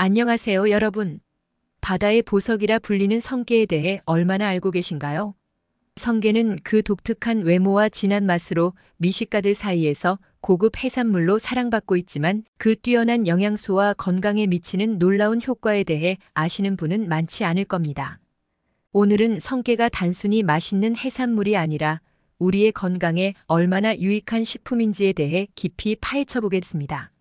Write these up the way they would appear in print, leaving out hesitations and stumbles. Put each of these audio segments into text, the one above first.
안녕하세요, 여러분. 바다의 보석이라 불리는 성게에 대해 얼마나 알고 계신가요? 성게는 그 독특한 외모와 진한 맛으로 미식가들 사이에서 고급 해산물로 사랑받고 있지만 그 뛰어난 영양소와 건강에 미치는 놀라운 효과에 대해 아시는 분은 많지 않을 겁니다. 오늘은 성게가 단순히 맛있는 해산물이 아니라 우리의 건강에 얼마나 유익한 식품인지에 대해 깊이 파헤쳐 보겠습니다.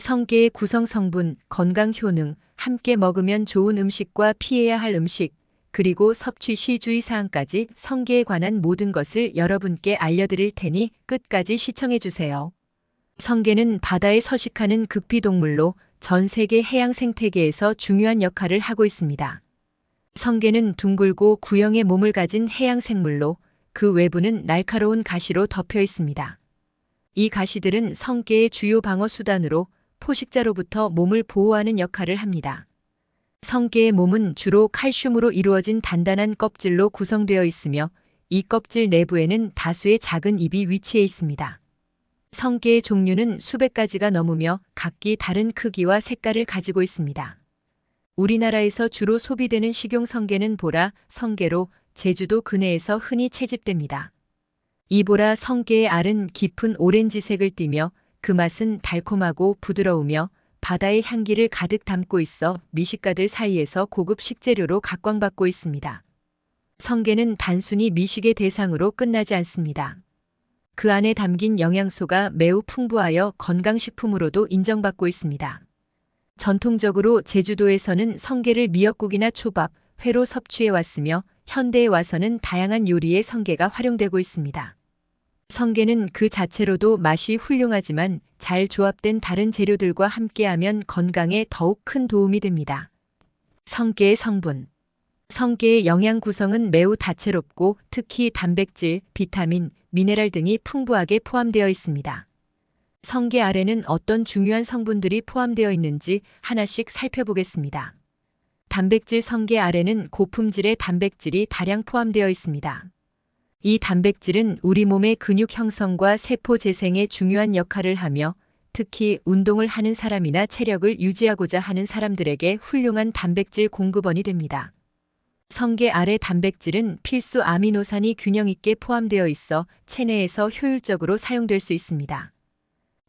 성게의 구성 성분, 건강 효능, 함께 먹으면 좋은 음식과 피해야 할 음식, 그리고 섭취 시 주의사항까지 성게에 관한 모든 것을 여러분께 알려드릴 테니 끝까지 시청해 주세요. 성게는 바다에 서식하는 극피동물로 전 세계 해양 생태계에서 중요한 역할을 하고 있습니다. 성게는 둥글고 구형의 몸을 가진 해양 생물로 그 외부는 날카로운 가시로 덮여 있습니다. 이 가시들은 성게의 주요 방어 수단으로 포식자로부터 몸을 보호하는 역할을 합니다. 성게의 몸은 주로 칼슘으로 이루어진 단단한 껍질로 구성되어 있으며 이 껍질 내부에는 다수의 작은 입이 위치해 있습니다. 성게의 종류는 수백 가지가 넘으며 각기 다른 크기와 색깔을 가지고 있습니다. 우리나라에서 주로 소비되는 식용 성게는 보라, 성게로 제주도 근해에서 흔히 채집됩니다. 이 보라 성게의 알은 깊은 오렌지색을 띠며 그 맛은 달콤하고 부드러우며 바다의 향기를 가득 담고 있어 미식가들 사이에서 고급 식재료로 각광받고 있습니다. 성게는 단순히 미식의 대상으로 끝나지 않습니다. 그 안에 담긴 영양소가 매우 풍부하여 건강식품으로도 인정받고 있습니다. 전통적으로 제주도에서는 성게를 미역국이나 초밥, 회로 섭취해 왔으며 현대에 와서는 다양한 요리에 성게가 활용되고 있습니다. 성게는 그 자체로도 맛이 훌륭하지만 잘 조합된 다른 재료들과 함께하면 건강에 더욱 큰 도움이 됩니다. 성게의 성분. 성게의 영양 구성은 매우 다채롭고 특히 단백질, 비타민, 미네랄 등이 풍부하게 포함되어 있습니다. 성게 알에는 어떤 중요한 성분들이 포함되어 있는지 하나씩 살펴보겠습니다. 단백질. 성게 알에는 고품질의 단백질이 다량 포함되어 있습니다. 이 단백질은 우리 몸의 근육 형성과 세포 재생에 중요한 역할을 하며 특히 운동을 하는 사람이나 체력을 유지하고자 하는 사람들에게 훌륭한 단백질 공급원이 됩니다. 성게 알의 단백질은 필수 아미노산이 균형 있게 포함되어 있어 체내에서 효율적으로 사용될 수 있습니다.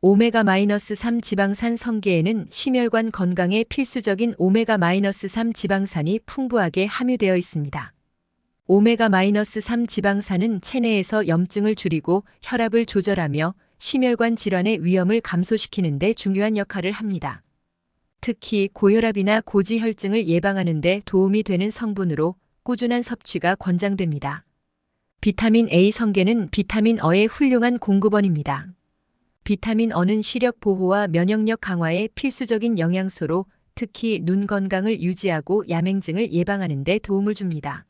오메가-3 지방산. 성게에는 심혈관 건강에 필수적인 오메가-3 지방산이 풍부하게 함유되어 있습니다. 오메가-3 지방산은 체내에서 염증을 줄이고 혈압을 조절하며 심혈관 질환의 위험을 감소시키는 데 중요한 역할을 합니다. 특히 고혈압이나 고지혈증을 예방하는 데 도움이 되는 성분으로 꾸준한 섭취가 권장됩니다. 비타민 A. 성게는 비타민 어의 훌륭한 공급원입니다. 비타민 어는 시력 보호와 면역력 강화에 필수적인 영양소로 특히 눈 건강을 유지하고 야맹증을 예방하는 데 도움을 줍니다.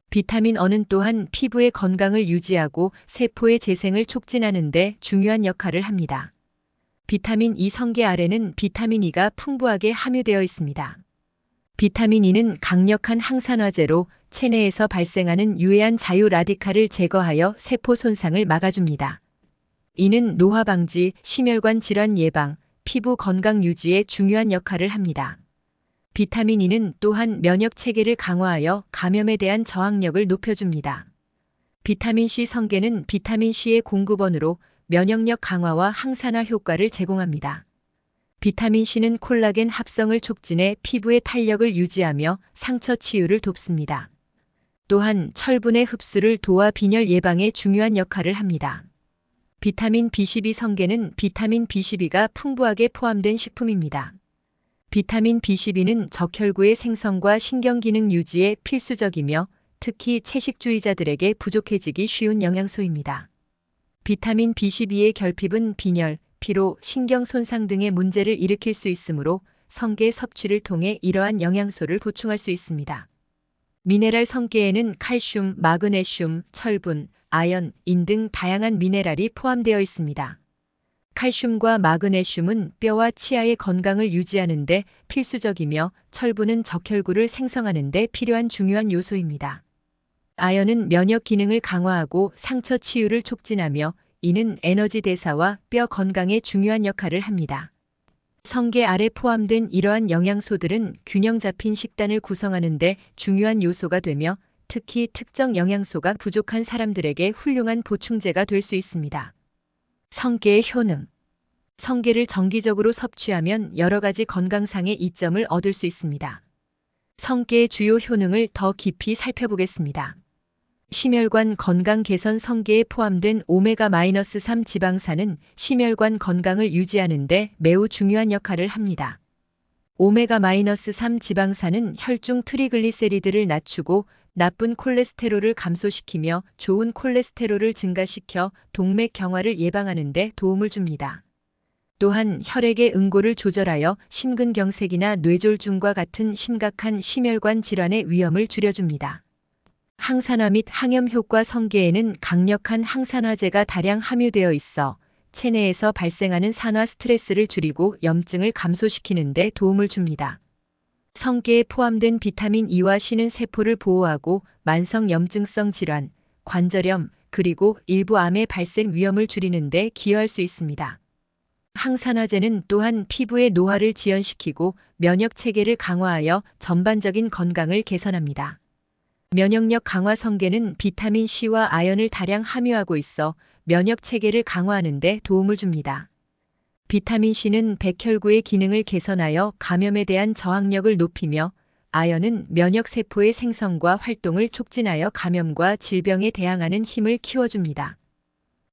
비타민 어는 또한 피부의 건강을 유지하고 세포의 재생을 촉진하는 데 중요한 역할을 합니다. 비타민 E. 성게 알에는 비타민 E가 풍부하게 함유되어 있습니다. 비타민 E는 강력한 항산화제로 체내에서 발생하는 유해한 자유 라디칼을 제거하여 세포 손상을 막아줍니다. 이는 노화 방지, 심혈관 질환 예방, 피부 건강 유지에 중요한 역할을 합니다. 비타민 E는 또한 면역 체계를 강화하여 감염에 대한 저항력을 높여줍니다. 비타민 C. 성게는 비타민 C의 공급원으로 면역력 강화와 항산화 효과를 제공합니다. 비타민 C는 콜라겐 합성을 촉진해 피부의 탄력을 유지하며 상처 치유를 돕습니다. 또한 철분의 흡수를 도와 빈혈 예방에 중요한 역할을 합니다. 비타민 B12. 성게는 비타민 B12가 풍부하게 포함된 식품입니다. 비타민 B12는 적혈구의 생성과 신경기능 유지에 필수적이며 특히 채식주의자들에게 부족해지기 쉬운 영양소입니다. 비타민 B12의 결핍은 빈혈, 피로, 신경 손상 등의 문제를 일으킬 수 있으므로 성게 섭취를 통해 이러한 영양소를 보충할 수 있습니다. 미네랄. 성게에는 칼슘, 마그네슘, 철분, 아연, 인 등 다양한 미네랄이 포함되어 있습니다. 칼슘과 마그네슘은 뼈와 치아의 건강을 유지하는 데 필수적이며 철분은 적혈구를 생성하는 데 필요한 중요한 요소입니다. 아연은 면역 기능을 강화하고 상처 치유를 촉진하며 이는 에너지 대사와 뼈 건강에 중요한 역할을 합니다. 성게 알에 포함된 이러한 영양소들은 균형 잡힌 식단을 구성하는 데 중요한 요소가 되며 특히 특정 영양소가 부족한 사람들에게 훌륭한 보충제가 될 수 있습니다. 성게의 효능. 성게를 정기적으로 섭취하면 여러 가지 건강상의 이점을 얻을 수 있습니다. 성게의 주요 효능을 더 깊이 살펴보겠습니다. 심혈관 건강 개선. 성게에 포함된 오메가-3 지방산은 심혈관 건강을 유지하는 데 매우 중요한 역할을 합니다. 오메가-3 지방산은 혈중 트리글리세리드를 낮추고 나쁜 콜레스테롤을 감소시키며 좋은 콜레스테롤을 증가시켜 동맥 경화를 예방하는 데 도움을 줍니다. 또한 혈액의 응고를 조절하여 심근경색이나 뇌졸중과 같은 심각한 심혈관 질환의 위험을 줄여줍니다. 항산화 및 항염 효과. 성게에는 강력한 항산화제가 다량 함유되어 있어 체내에서 발생하는 산화 스트레스를 줄이고 염증을 감소시키는 데 도움을 줍니다. 성게에 포함된 비타민 E와 C는 세포를 보호하고 만성 염증성 질환, 관절염, 그리고 일부 암의 발생 위험을 줄이는 데 기여할 수 있습니다. 항산화제는 또한 피부의 노화를 지연시키고 면역 체계를 강화하여 전반적인 건강을 개선합니다. 면역력 강화. 성게는 비타민 C와 아연을 다량 함유하고 있어 면역 체계를 강화하는 데 도움을 줍니다. 비타민 C는 백혈구의 기능을 개선하여 감염에 대한 저항력을 높이며 아연은 면역 세포의 생성과 활동을 촉진하여 감염과 질병에 대항하는 힘을 키워줍니다.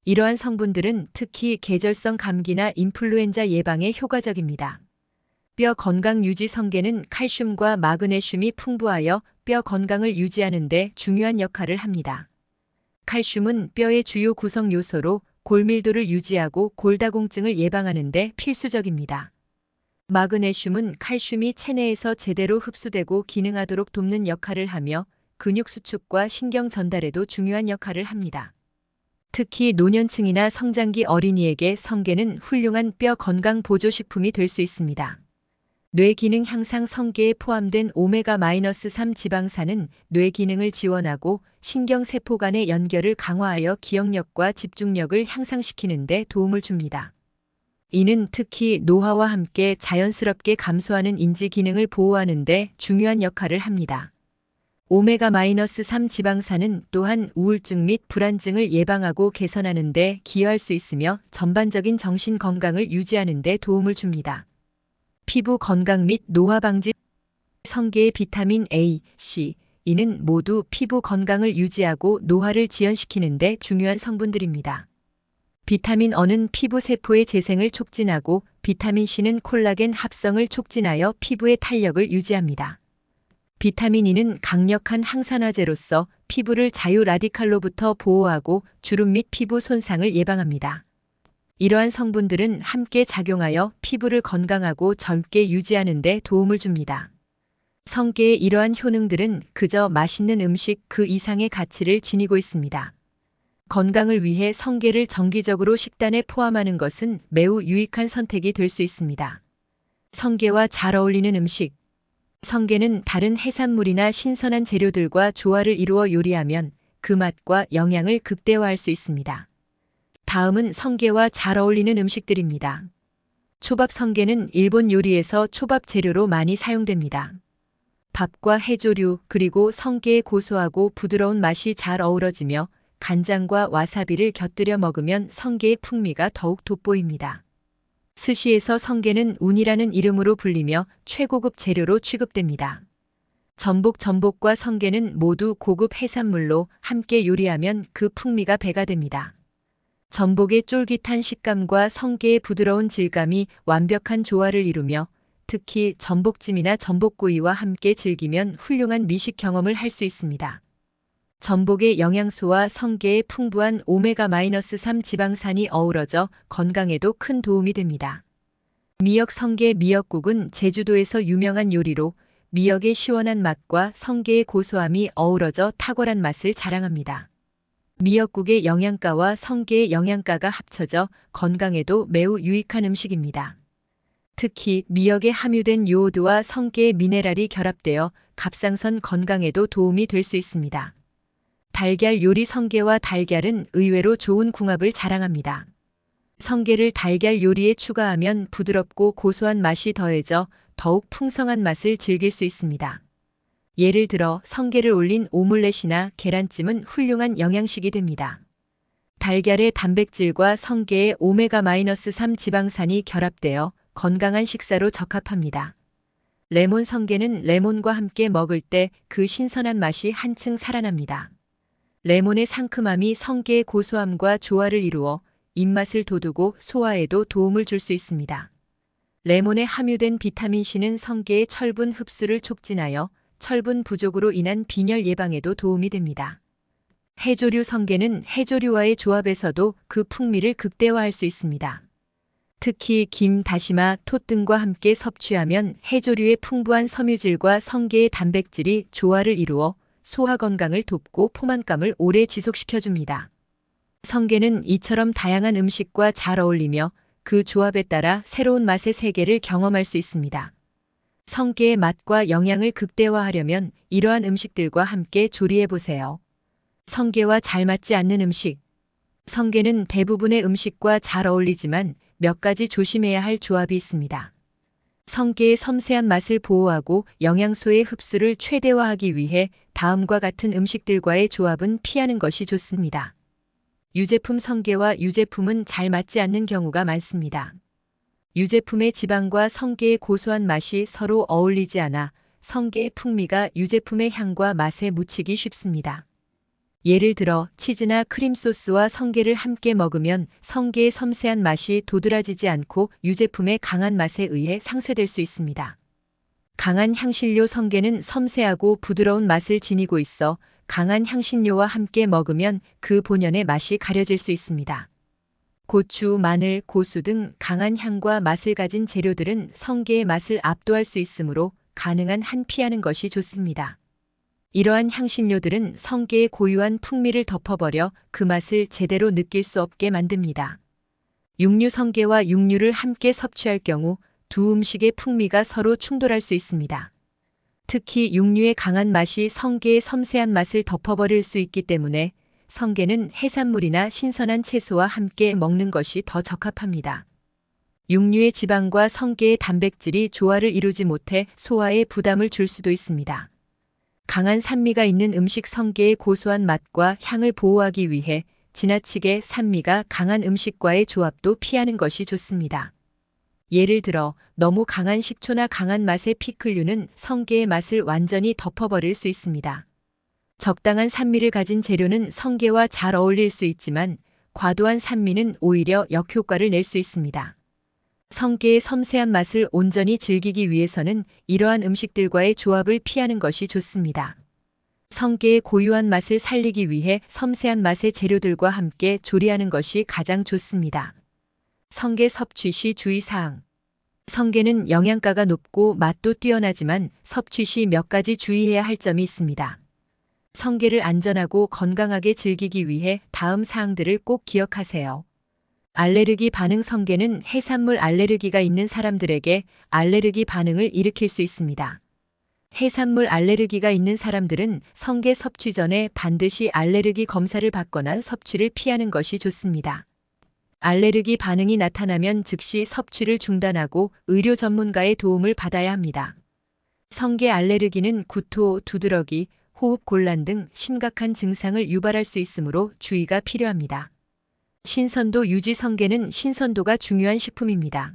이러한 성분들은 특히 계절성 감기나 인플루엔자 예방에 효과적입니다. 뼈 건강 유지. 성게는 칼슘과 마그네슘이 풍부하여 뼈 건강을 유지하는 데 중요한 역할을 합니다. 칼슘은 뼈의 주요 구성 요소로 골밀도를 유지하고 골다공증을 예방하는 데 필수적입니다. 마그네슘은 칼슘이 체내에서 제대로 흡수되고 기능하도록 돕는 역할을 하며 근육 수축과 신경 전달에도 중요한 역할을 합니다. 특히 노년층이나 성장기 어린이에게 성게는 훌륭한 뼈 건강 보조식품이 될 수 있습니다. 뇌 기능 향상. 성게에 포함된 오메가-3 지방산은 뇌 기능을 지원하고 신경세포 간의 연결을 강화하여 기억력과 집중력을 향상시키는 데 도움을 줍니다. 이는 특히 노화와 함께 자연스럽게 감소하는 인지 기능을 보호하는 데 중요한 역할을 합니다. 오메가-3 지방산은 또한 우울증 및 불안증을 예방하고 개선하는 데 기여할 수 있으며 전반적인 정신 건강을 유지하는 데 도움을 줍니다. 피부 건강 및 노화 방지. 성게의 비타민 A, C, E는 모두 피부 건강을 유지하고 노화를 지연시키는 데 중요한 성분들입니다. 비타민 E는 피부 세포의 재생을 촉진하고 비타민 C는 콜라겐 합성을 촉진하여 피부의 탄력을 유지합니다. 비타민 E는 강력한 항산화제로서 피부를 자유 라디칼로부터 보호하고 주름 및 피부 손상을 예방합니다. 이러한 성분들은 함께 작용하여 피부를 건강하고 젊게 유지하는 데 도움을 줍니다. 성게의 이러한 효능들은 그저 맛있는 음식 그 이상의 가치를 지니고 있습니다. 건강을 위해 성게를 정기적으로 식단에 포함하는 것은 매우 유익한 선택이 될 수 있습니다. 성게와 잘 어울리는 음식. 성게는 다른 해산물이나 신선한 재료들과 조화를 이루어 요리하면 그 맛과 영양을 극대화할 수 있습니다. 다음은 성게와 잘 어울리는 음식들입니다. 초밥. 성게는 일본 요리에서 초밥 재료로 많이 사용됩니다. 밥과 해조류 그리고 성게의 고소하고 부드러운 맛이 잘 어우러지며 간장과 와사비를 곁들여 먹으면 성게의 풍미가 더욱 돋보입니다. 스시에서 성게는 운이라는 이름으로 불리며 최고급 재료로 취급됩니다. 전복과 성게는 모두 고급 해산물로 함께 요리하면 그 풍미가 배가 됩니다. 전복의 쫄깃한 식감과 성게의 부드러운 질감이 완벽한 조화를 이루며 특히 전복찜이나 전복구이와 함께 즐기면 훌륭한 미식 경험을 할 수 있습니다. 전복의 영양소와 성게의 풍부한 오메가-3 지방산이 어우러져 건강에도 큰 도움이 됩니다. 미역. 성게 미역국은 제주도에서 유명한 요리로 미역의 시원한 맛과 성게의 고소함이 어우러져 탁월한 맛을 자랑합니다. 미역국의 영양가와 성게의 영양가가 합쳐져 건강에도 매우 유익한 음식입니다. 특히 미역에 함유된 요오드와 성게의 미네랄이 결합되어 갑상선 건강에도 도움이 될 수 있습니다. 달걀 요리. 성게와 달걀은 의외로 좋은 궁합을 자랑합니다. 성게를 달걀 요리에 추가하면 부드럽고 고소한 맛이 더해져 더욱 풍성한 맛을 즐길 수 있습니다. 예를 들어 성게를 올린 오믈렛이나 계란찜은 훌륭한 영양식이 됩니다. 달걀의 단백질과 성게의 오메가-3 지방산이 결합되어 건강한 식사로 적합합니다. 레몬 성게는 레몬과 함께 먹을 때 그 신선한 맛이 한층 살아납니다. 레몬의 상큼함이 성게의 고소함과 조화를 이루어 입맛을 돋우고 소화에도 도움을 줄 수 있습니다. 레몬에 함유된 비타민C는 성게의 철분 흡수를 촉진하여 철분 부족으로 인한 빈혈 예방에도 도움이 됩니다. 해조류 성게는 해조류와의 조합에서도 그 풍미를 극대화할 수 있습니다. 특히 김, 다시마, 톳 등과 함께 섭취하면 해조류의 풍부한 섬유질과 성게의 단백질이 조화를 이루어 소화 건강을 돕고 포만감을 오래 지속시켜줍니다. 성게는 이처럼 다양한 음식과 잘 어울리며 그 조합에 따라 새로운 맛의 세계를 경험할 수 있습니다. 성게의 맛과 영양을 극대화하려면 이러한 음식들과 함께 조리해보세요. 성게와 잘 맞지 않는 음식. 성게는 대부분의 음식과 잘 어울리지만 몇 가지 조심해야 할 조합이 있습니다. 성게의 섬세한 맛을 보호하고 영양소의 흡수를 최대화하기 위해 다음과 같은 음식들과의 조합은 피하는 것이 좋습니다. 유제품 성게와 유제품은 잘 맞지 않는 경우가 많습니다. 유제품의 지방과 성게의 고소한 맛이 서로 어울리지 않아 성게의 풍미가 유제품의 향과 맛에 묻히기 쉽습니다. 예를 들어 치즈나 크림 소스와 성게를 함께 먹으면 성게의 섬세한 맛이 도드라지지 않고 유제품의 강한 맛에 의해 상쇄될 수 있습니다. 강한 향신료 성게는 섬세하고 부드러운 맛을 지니고 있어 강한 향신료와 함께 먹으면 그 본연의 맛이 가려질 수 있습니다. 고추, 마늘, 고수 등 강한 향과 맛을 가진 재료들은 성게의 맛을 압도할 수 있으므로 가능한 한 피하는 것이 좋습니다. 이러한 향신료들은 성게의 고유한 풍미를 덮어버려 그 맛을 제대로 느낄 수 없게 만듭니다. 육류 성게와 육류를 함께 섭취할 경우 두 음식의 풍미가 서로 충돌할 수 있습니다. 특히 육류의 강한 맛이 성게의 섬세한 맛을 덮어버릴 수 있기 때문에 성게는 해산물이나 신선한 채소와 함께 먹는 것이 더 적합합니다. 육류의 지방과 성게의 단백질이 조화를 이루지 못해 소화에 부담을 줄 수도 있습니다. 강한 산미가 있는 음식 성게의 고소한 맛과 향을 보호하기 위해 지나치게 산미가 강한 음식과의 조합도 피하는 것이 좋습니다. 예를 들어 너무 강한 식초나 강한 맛의 피클류는 성게의 맛을 완전히 덮어버릴 수 있습니다. 적당한 산미를 가진 재료는 성게와 잘 어울릴 수 있지만 과도한 산미는 오히려 역효과를 낼 수 있습니다. 성게의 섬세한 맛을 온전히 즐기기 위해서는 이러한 음식들과의 조합을 피하는 것이 좋습니다. 성게의 고유한 맛을 살리기 위해 섬세한 맛의 재료들과 함께 조리하는 것이 가장 좋습니다. 성게 섭취 시 주의사항. 성게는 영양가가 높고 맛도 뛰어나지만 섭취 시 몇 가지 주의해야 할 점이 있습니다. 성게를 안전하고 건강하게 즐기기 위해 다음 사항들을 꼭 기억하세요. 알레르기 반응. 성게는 해산물 알레르기가 있는 사람들에게 알레르기 반응을 일으킬 수 있습니다. 해산물 알레르기가 있는 사람들은 성게 섭취 전에 반드시 알레르기 검사를 받거나 섭취를 피하는 것이 좋습니다. 알레르기 반응이 나타나면 즉시 섭취를 중단하고 의료 전문가의 도움을 받아야 합니다. 성게 알레르기는 구토, 두드러기, 호흡 곤란 등 심각한 증상을 유발할 수 있으므로 주의가 필요합니다. 신선도 유지. 성게는 신선도가 중요한 식품입니다.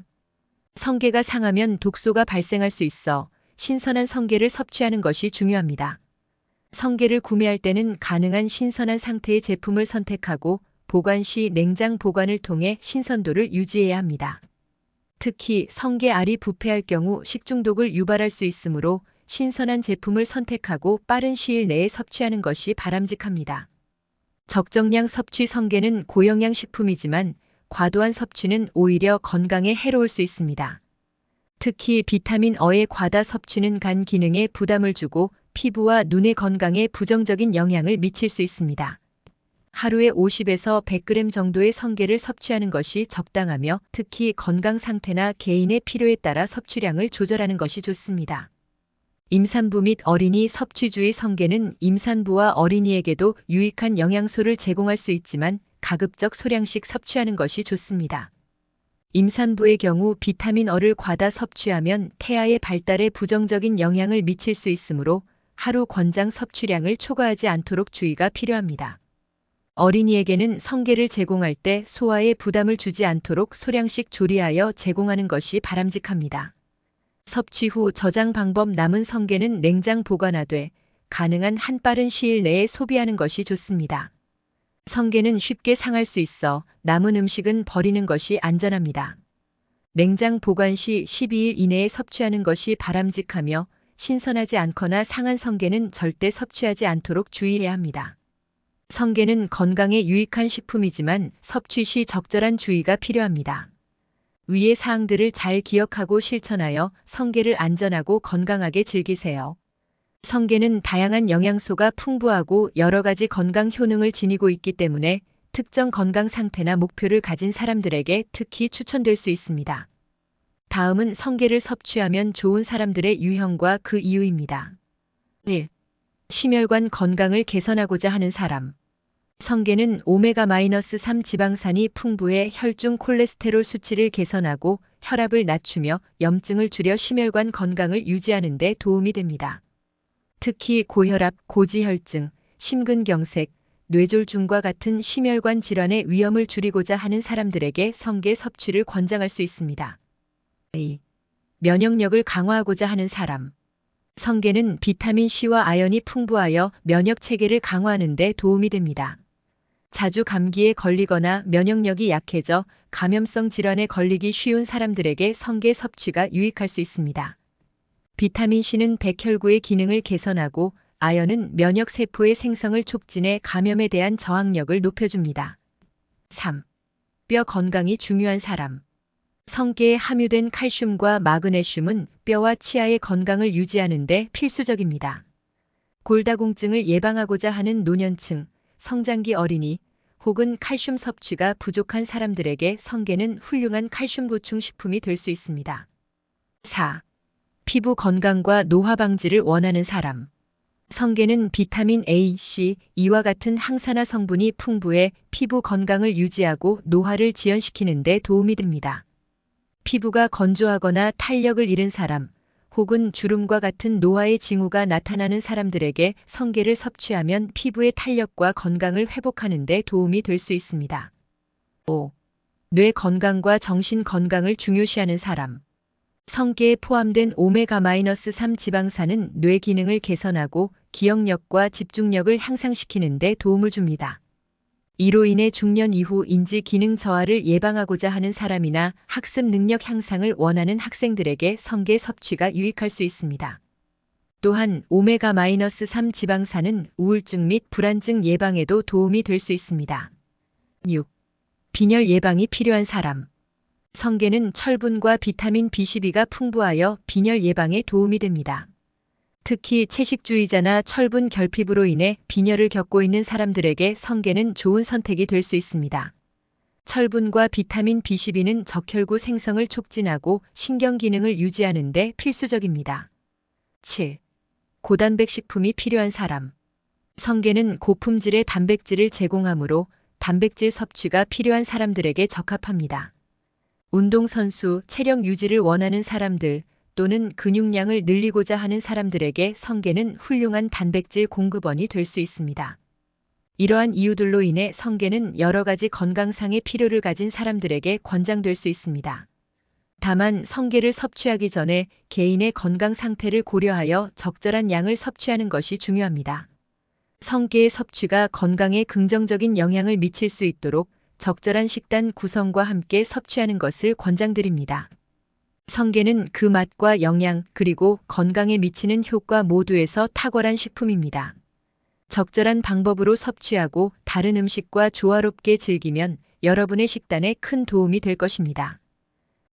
성게가 상하면 독소가 발생할 수 있어 신선한 성게를 섭취하는 것이 중요합니다. 성게를 구매할 때는 가능한 신선한 상태의 제품을 선택하고 보관 시 냉장 보관을 통해 신선도를 유지해야 합니다. 특히 성게 알이 부패할 경우 식중독을 유발할 수 있으므로 신선한 제품을 선택하고 빠른 시일 내에 섭취하는 것이 바람직합니다. 적정량 섭취. 성게는 고영양 식품이지만 과도한 섭취는 오히려 건강에 해로울 수 있습니다. 특히 비타민 어의 과다 섭취는 간 기능에 부담을 주고 피부와 눈의 건강에 부정적인 영향을 미칠 수 있습니다. 하루에 50에서 100g 정도의 성게를 섭취하는 것이 적당하며 특히 건강 상태나 개인의 필요에 따라 섭취량을 조절하는 것이 좋습니다. 임산부 및 어린이 섭취 주의. 성게는 임산부와 어린이에게도 유익한 영양소를 제공할 수 있지만 가급적 소량씩 섭취하는 것이 좋습니다. 임산부의 경우 비타민 어를 과다 섭취하면 태아의 발달에 부정적인 영향을 미칠 수 있으므로 하루 권장 섭취량을 초과하지 않도록 주의가 필요합니다. 어린이에게는 성게를 제공할 때 소화에 부담을 주지 않도록 소량씩 조리하여 제공하는 것이 바람직합니다. 섭취 후 저장 방법: 남은 성게는 냉장 보관하되 가능한 한 빠른 시일 내에 소비하는 것이 좋습니다. 성게는 쉽게 상할 수 있어 남은 음식은 버리는 것이 안전합니다. 냉장 보관 시 12일 이내에 섭취하는 것이 바람직하며 신선하지 않거나 상한 성게는 절대 섭취하지 않도록 주의해야 합니다. 성게는 건강에 유익한 식품이지만 섭취 시 적절한 주의가 필요합니다. 위의 사항들을 잘 기억하고 실천하여 성게를 안전하고 건강하게 즐기세요. 성게는 다양한 영양소가 풍부하고 여러 가지 건강 효능을 지니고 있기 때문에 특정 건강 상태나 목표를 가진 사람들에게 특히 추천될 수 있습니다. 다음은 성게를 섭취하면 좋은 사람들의 유형과 그 이유입니다. 1. 심혈관 건강을 개선하고자 하는 사람. 성게는 오메가-3 지방산이 풍부해 혈중 콜레스테롤 수치를 개선하고 혈압을 낮추며 염증을 줄여 심혈관 건강을 유지하는 데 도움이 됩니다. 특히 고혈압, 고지혈증, 심근경색, 뇌졸중과 같은 심혈관 질환의 위험을 줄이고자 하는 사람들에게 성게 섭취를 권장할 수 있습니다. 2. 면역력을 강화하고자 하는 사람. 성게는 비타민 C와 아연이 풍부하여 면역 체계를 강화하는 데 도움이 됩니다. 자주 감기에 걸리거나 면역력이 약해져 감염성 질환에 걸리기 쉬운 사람들에게 성게 섭취가 유익할 수 있습니다. 비타민 C는 백혈구의 기능을 개선하고 아연은 면역세포의 생성을 촉진해 감염에 대한 저항력을 높여줍니다. 3. 뼈 건강이 중요한 사람. 성게에 함유된 칼슘과 마그네슘은 뼈와 치아의 건강을 유지하는 데 필수적입니다. 골다공증을 예방하고자 하는 노년층, 성장기 어린이 혹은 칼슘 섭취가 부족한 사람들에게 성게는 훌륭한 칼슘 보충 식품이 될 수 있습니다. 4. 피부 건강과 노화 방지를 원하는 사람. 성게는 비타민 A, C, E와 같은 항산화 성분이 풍부해 피부 건강을 유지하고 노화를 지연시키는 데 도움이 됩니다. 피부가 건조하거나 탄력을 잃은 사람, 혹은 주름과 같은 노화의 징후가 나타나는 사람들에게 성게를 섭취하면 피부의 탄력과 건강을 회복하는 데 도움이 될 수 있습니다. 5. 뇌 건강과 정신 건강을 중요시하는 사람. 성게에 포함된 오메가-3 지방산은 뇌 기능을 개선하고 기억력과 집중력을 향상시키는 데 도움을 줍니다. 이로 인해 중년 이후 인지 기능 저하를 예방하고자 하는 사람이나 학습 능력 향상을 원하는 학생들에게 성게 섭취가 유익할 수 있습니다. 또한 오메가-3 지방산은 우울증 및 불안증 예방에도 도움이 될 수 있습니다. 6. 빈혈 예방이 필요한 사람. 성게는 철분과 비타민 B12가 풍부하여 빈혈 예방에 도움이 됩니다. 특히 채식주의자나 철분 결핍으로 인해 빈혈을 겪고 있는 사람들에게 성게는 좋은 선택이 될 수 있습니다. 철분과 비타민 B12는 적혈구 생성을 촉진하고 신경 기능을 유지하는 데 필수적입니다. 7. 고단백 식품이 필요한 사람. 성게는 고품질의 단백질을 제공하므로 단백질 섭취가 필요한 사람들에게 적합합니다. 운동선수, 체력 유지를 원하는 사람들 또는 근육량을 늘리고자 하는 사람들에게 성게는 훌륭한 단백질 공급원이 될 수 있습니다. 이러한 이유들로 인해 성게는 여러 가지 건강상의 필요를 가진 사람들에게 권장될 수 있습니다. 다만 성게를 섭취하기 전에 개인의 건강 상태를 고려하여 적절한 양을 섭취하는 것이 중요합니다. 성게의 섭취가 건강에 긍정적인 영향을 미칠 수 있도록 적절한 식단 구성과 함께 섭취하는 것을 권장드립니다. 성게는 그 맛과 영양 그리고 건강에 미치는 효과 모두에서 탁월한 식품입니다. 적절한 방법으로 섭취하고 다른 음식과 조화롭게 즐기면 여러분의 식단에 큰 도움이 될 것입니다.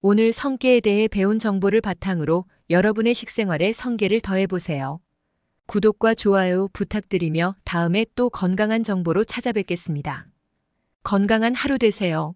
오늘 성게에 대해 배운 정보를 바탕으로 여러분의 식생활에 성게를 더해보세요. 구독과 좋아요 부탁드리며 다음에 또 건강한 정보로 찾아뵙겠습니다. 건강한 하루 되세요.